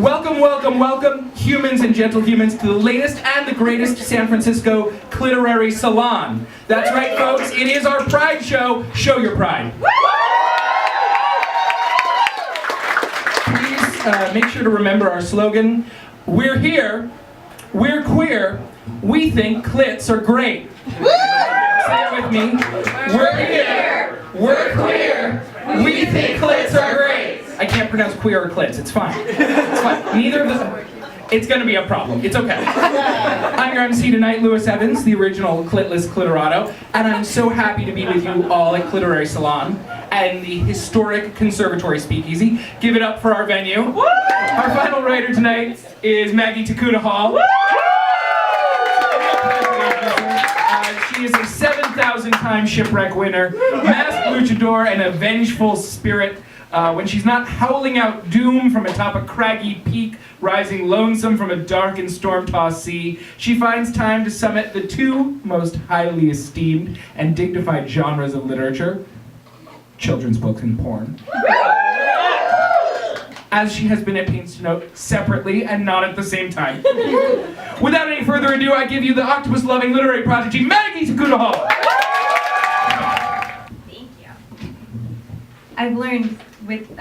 Welcome, welcome, welcome, humans and gentle humans, to the latest and the greatest San Francisco Cliterary Salon. That's right, folks, it is our Pride show. Show your pride. Please make sure to remember our slogan. We're here, we're queer, we think clits are great. Say it with me. We're here, we're queer, we think clits are great. I can't pronounce queer or clits, it's fine. It's fine. Neither of them. It's gonna be a problem, it's okay. I'm your MC tonight, Lewis Evans, the original clitless clitorado, and I'm so happy to be with you all at Cliterary Salon and the historic Conservatory Speakeasy. Give it up for our venue. Woo! Our final writer tonight is Maggie Tokuda-Hall. She is a 7,000-time shipwreck winner, masked luchador, and a vengeful spirit. When she's not howling out doom from atop a craggy peak, rising lonesome from a dark and storm-tossed sea, she finds time to summit the two most highly esteemed and dignified genres of literature, children's books and porn. As she has been at pains to note, separately and not at the same time. Without any further ado, I give you the octopus-loving literary prodigy, Maggie Tokuda-Hall. Thank you. I've learned with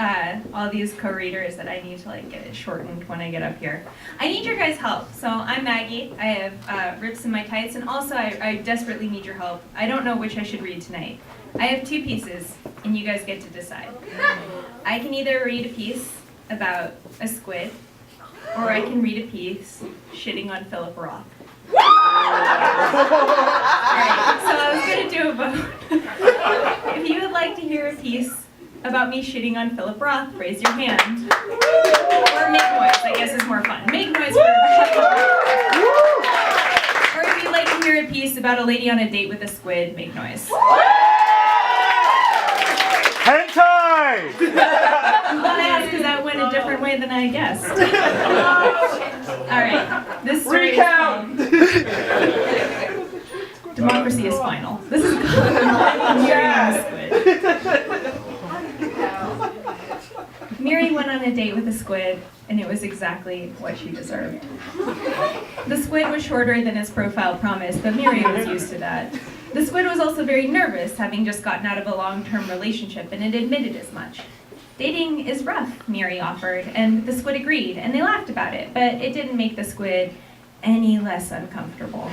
all these co-readers that I need to get it shortened when I get up here. I need your guys' help. So I'm Maggie. I have rips in my tights, and also I desperately need your help. I don't know which I should read tonight. I have two pieces, and you guys get to decide. I can either read a piece about a squid, or I can read a piece shitting on Philip Roth. Alright, so I was gonna do a vote. If you would like to hear a piece about me shitting on Philip Roth, raise your hand. Or make noise, I guess is more fun. Make noise for Or if you'd like to hear a piece about a lady on a date with a squid, make noise. Hentai! I'm glad I asked because that went a different way than I guessed. Alright, this story Recount! Democracy is final. This is called Mary and the Squid. Mary went on a date with a squid, and it was exactly what she deserved. The squid was shorter than his profile promised, but Mary was used to that. The squid was also very nervous, having just gotten out of a long-term relationship, and it admitted as much. Dating is rough, Mary offered, and the squid agreed, and they laughed about it, but it didn't make the squid any less uncomfortable.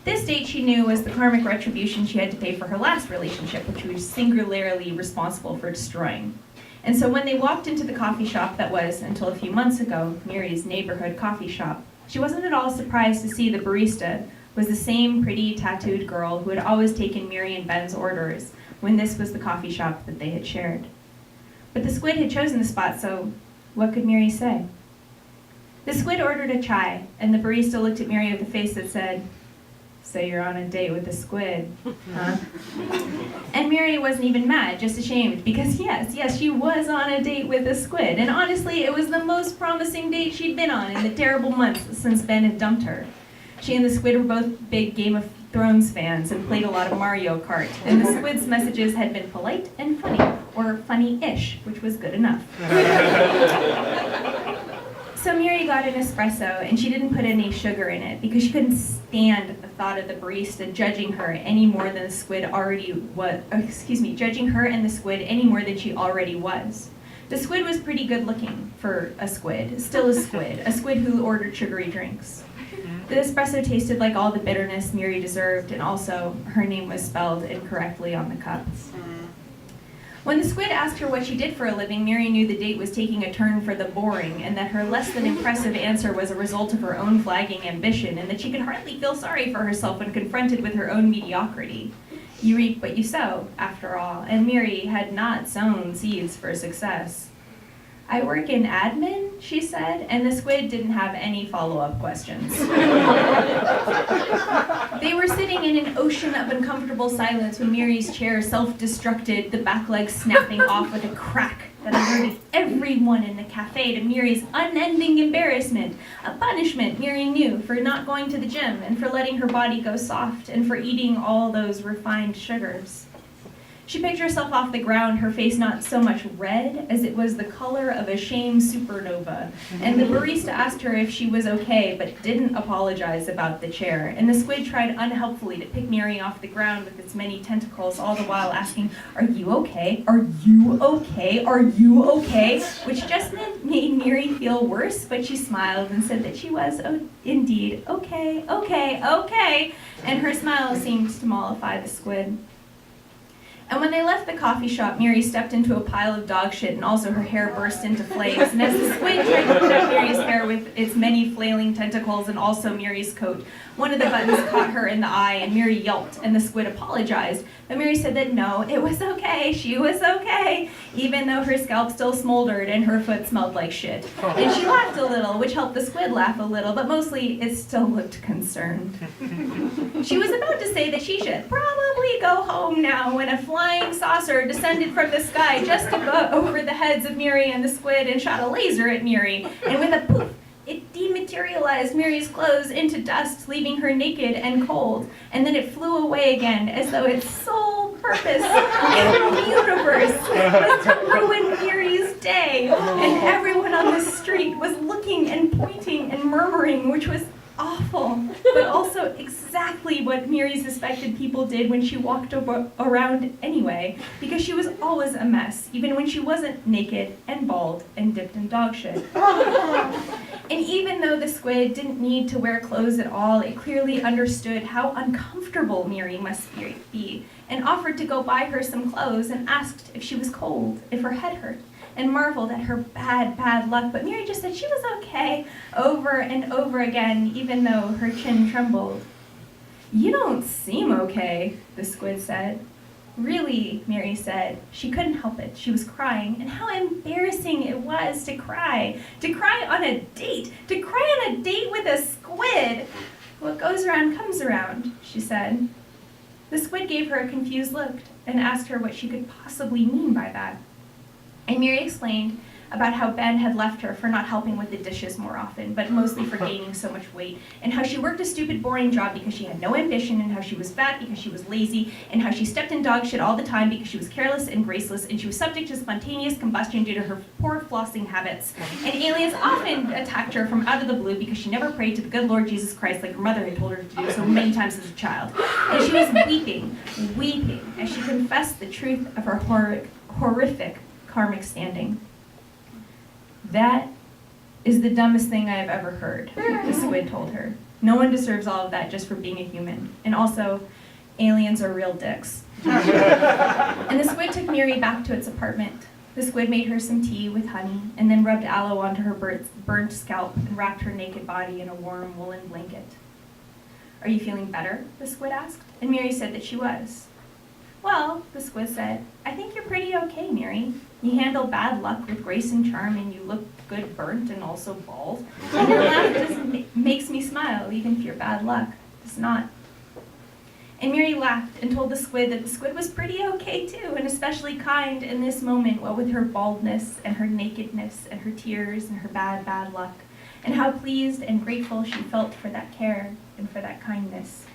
This date, she knew, was the karmic retribution she had to pay for her last relationship, which she was singularly responsible for destroying. And so when they walked into the coffee shop that was, until a few months ago, Mary's neighborhood coffee shop, she wasn't at all surprised to see the barista was the same pretty tattooed girl who had always taken Mary and Ben's orders when this was the coffee shop that they had shared. But the squid had chosen the spot, so what could Mary say? The squid ordered a chai, and the barista looked at Mary with a face that said, "So you're on a date with a squid, huh?" And Mary wasn't even mad, just ashamed, because yes, she was on a date with a squid. And honestly, it was the most promising date she'd been on in the terrible months since Ben had dumped her. She and the squid were both big Game of Thrones fans and played a lot of Mario Kart. And the squid's messages had been polite and funny, or funny-ish, which was good enough. So Mary got an espresso, and she didn't put any sugar in it because she couldn't stand the thought of the barista judging her any more than the squid already was. Judging her and the squid any more than she already was. The squid was pretty good looking for a squid, still a squid who ordered sugary drinks. The espresso tasted like all the bitterness Mary deserved, and also her name was spelled incorrectly on the cup. When the squid asked her what she did for a living, Mary knew the date was taking a turn for the boring, and that her less than impressive answer was a result of her own flagging ambition, and that she could hardly feel sorry for herself when confronted with her own mediocrity. You reap what you sow, after all, and Mary had not sown seeds for success. "I work in admin," she said, and the squid didn't have any follow-up questions. They were sitting in an ocean of uncomfortable silence when Mary's chair self-destructed, the back leg snapping off with a crack that alerted everyone in the cafe to Mary's unending embarrassment, a punishment Mary knew for not going to the gym and for letting her body go soft and for eating all those refined sugars. She picked herself off the ground, her face not so much red as it was the color of a shame supernova. And the barista asked her if she was okay, but didn't apologize about the chair. And the squid tried unhelpfully to pick Mary off the ground with its many tentacles, all the while asking, "Are you okay? Are you okay? Are you okay?" Which just made Mary feel worse, but she smiled and said that she was indeed okay, okay, okay. And her smile seemed to mollify the squid. And when they left the coffee shop, Mary stepped into a pile of dog shit and also her hair burst into flames. And as the squid tried to put up Mary's hair with its many flailing tentacles and also Mary's coat, one of the buttons caught her in the eye and Mary yelped and the squid apologized. But Mary said that no, it was okay, she was okay, even though her scalp still smoldered and her foot smelled like shit. And she laughed a little, which helped the squid laugh a little, but mostly it still looked concerned. She was about to say that she should probably go home now when a flying saucer descended from the sky just over the heads of Mary and the squid and shot a laser at Mary. And with a poof, it dematerialized Mary's clothes into dust, leaving her naked and cold. And then it flew away again, as though its sole purpose in the universe was to ruin Mary's day. And everyone on the street was looking and pointing and murmuring, which was awful, but also exactly what Mary suspected people did when she walked around anyway, because she was always a mess, even when she wasn't naked and bald and dipped in dog shit. And even though the squid didn't need to wear clothes at all, it clearly understood how uncomfortable Mary must be, and offered to go buy her some clothes and asked if she was cold, if her head hurt, and marveled at her bad luck, but Mary just said she was okay over and over again, even though her chin trembled. "You don't seem okay," the squid said. "Really," Mary said. She couldn't help it. She was crying, and how embarrassing it was to cry on a date, to cry on a date with a squid. "What goes around comes around," she said. The squid gave her a confused look and asked her what she could possibly mean by that. And Mary explained about how Ben had left her for not helping with the dishes more often, but mostly for gaining so much weight, and how she worked a stupid, boring job because she had no ambition, and how she was fat because she was lazy, and how she stepped in dog shit all the time because she was careless and graceless, and she was subject to spontaneous combustion due to her poor flossing habits. And aliens often attacked her from out of the blue because she never prayed to the good Lord Jesus Christ like her mother had told her to do so many times as a child. And she was weeping, as she confessed the truth of her horrific karmic standing. "That is the dumbest thing I have ever heard," the squid told her. "No one deserves all of that just for being a human. And also, aliens are real dicks." And the squid took Mary back to its apartment. The squid made her some tea with honey, and then rubbed aloe onto her burnt scalp and wrapped her naked body in a warm woolen blanket. "Are you feeling better?" the squid asked. And Mary said that she was. "Well," the squid said, "I think you're pretty okay, Mary. You handle bad luck with grace and charm, and you look good burnt and also bald. And your laugh just makes me smile, even if your bad luck does not." And Mary laughed and told the squid that the squid was pretty okay too, and especially kind in this moment, what with her baldness and her nakedness and her tears and her bad luck, and how pleased and grateful she felt for that care and for that kindness.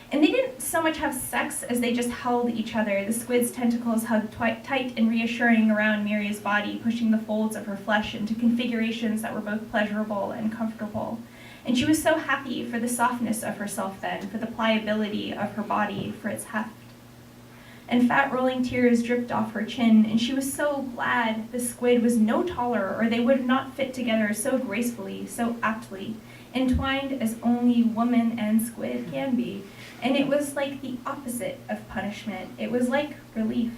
And they didn't so much have sex as they just held each other, the squid's tentacles hugged tight and reassuring around Mary's body, pushing the folds of her flesh into configurations that were both pleasurable and comfortable. And she was so happy for the softness of herself then, for the pliability of her body, for its heft. And fat rolling tears dripped off her chin, and she was so glad the squid was no taller, or they would not fit together so gracefully, so aptly, entwined as only woman and squid can be. And it was like the opposite of punishment. It was like relief.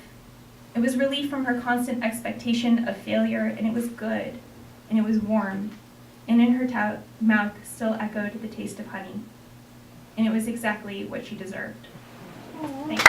It was relief from her constant expectation of failure, and it was good, and it was warm, and in her mouth still echoed the taste of honey. And it was exactly what she deserved. Thanks.